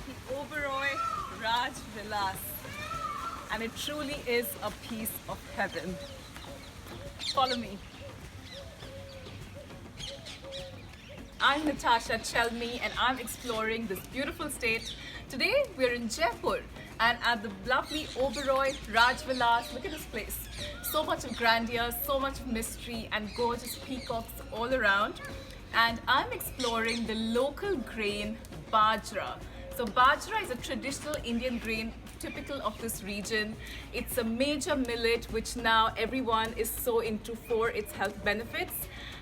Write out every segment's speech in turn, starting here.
the Oberoi Raj Vilas, and it truly is a piece of heaven. Follow me. I'm Natasha Chelmi and I'm exploring this beautiful state. Today we're in Jaipur and at the lovely Oberoi Raj Vilas. Look at this place. So much of grandeur, so much of mystery and gorgeous peacocks all around. And I'm exploring the local grain bajra. So bajra is a traditional Indian grain typical of this region. It's a major millet which now everyone is so into for its health benefits.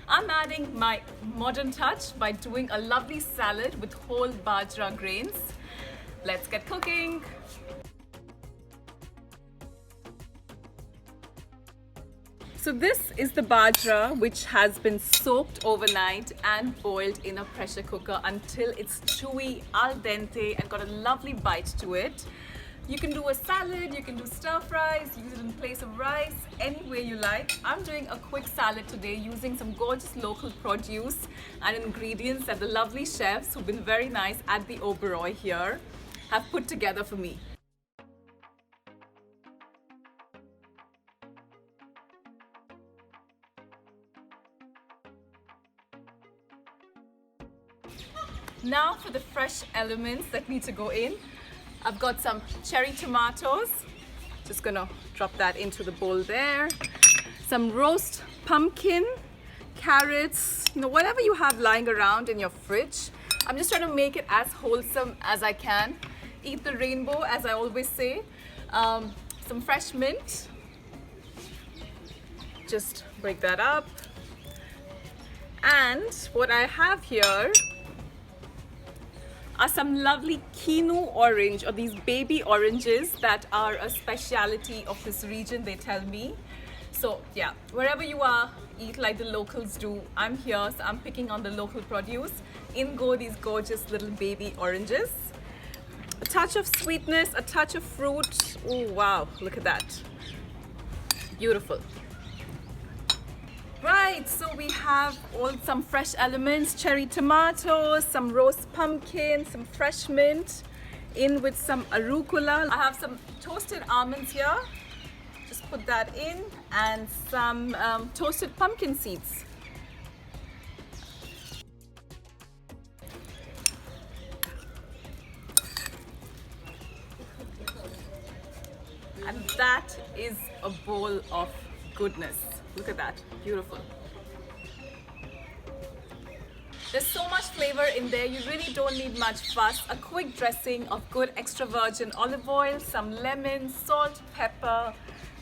I'm adding my modern touch by doing a lovely salad with whole bajra grains. Let's get cooking. So this is the bajra which has been soaked overnight and boiled in a pressure cooker until it's chewy, al dente and got a lovely bite to it. You can do a salad, you can do stir fries, use it in place of rice, any way you like. I'm doing a quick salad today using some gorgeous local produce and ingredients that the lovely chefs who've been very nice at the Oberoi here have put together for me. Now for the fresh elements that need to go in. I've got some cherry tomatoes. Just gonna drop that into the bowl there. Some roast pumpkin, carrots, whatever you have lying around in your fridge. I'm just trying to make it as wholesome as I can. Eat the rainbow, as I always say. Some fresh mint. Just break that up. And what I have here are some lovely Kinu orange, or these baby oranges that are a speciality of this region, they tell me. So yeah, wherever you are, eat like the locals do. I'm here, so I'm picking on the local produce. In go these gorgeous little baby oranges. A touch of sweetness, a touch of fruit. Oh wow, look at that. Beautiful. Right, so we have some fresh elements, cherry tomatoes, some roast pumpkin, some fresh mint, in with some arugula. I have some toasted almonds here, just put that in, and some toasted pumpkin seeds. And that is a bowl of goodness. Look at that, beautiful. There's so much flavor in there, you really don't need much fuss. A quick dressing of good extra virgin olive oil, some lemon, salt, pepper,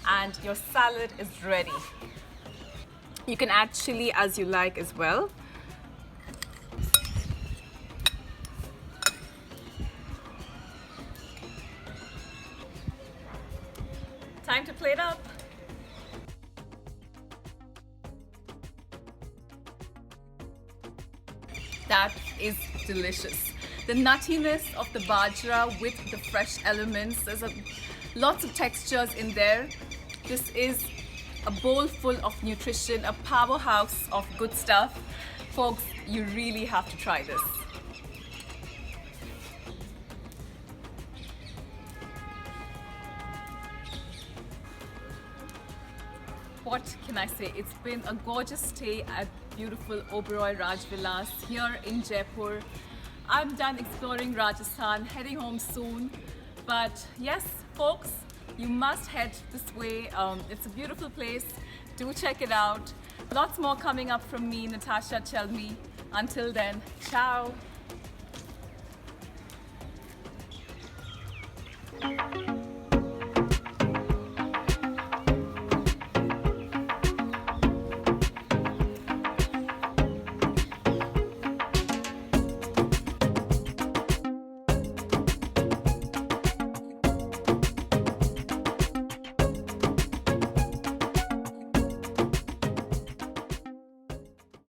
and your salad is ready. You can add chili as you like as well. Time to plate up. That is delicious. The nuttiness of the bajra with the fresh elements. There's lots of textures in there. This is a bowl full of nutrition, a powerhouse of good stuff. Folks, you really have to try this. What can I say? It's been a gorgeous stay at beautiful Oberoi Raj Vilas here in Jaipur. I'm done exploring Rajasthan, heading home soon. But yes, folks, you must head this way. It's a beautiful place. Do check it out. Lots more coming up from me, Natasha Chelmi. Until then, ciao.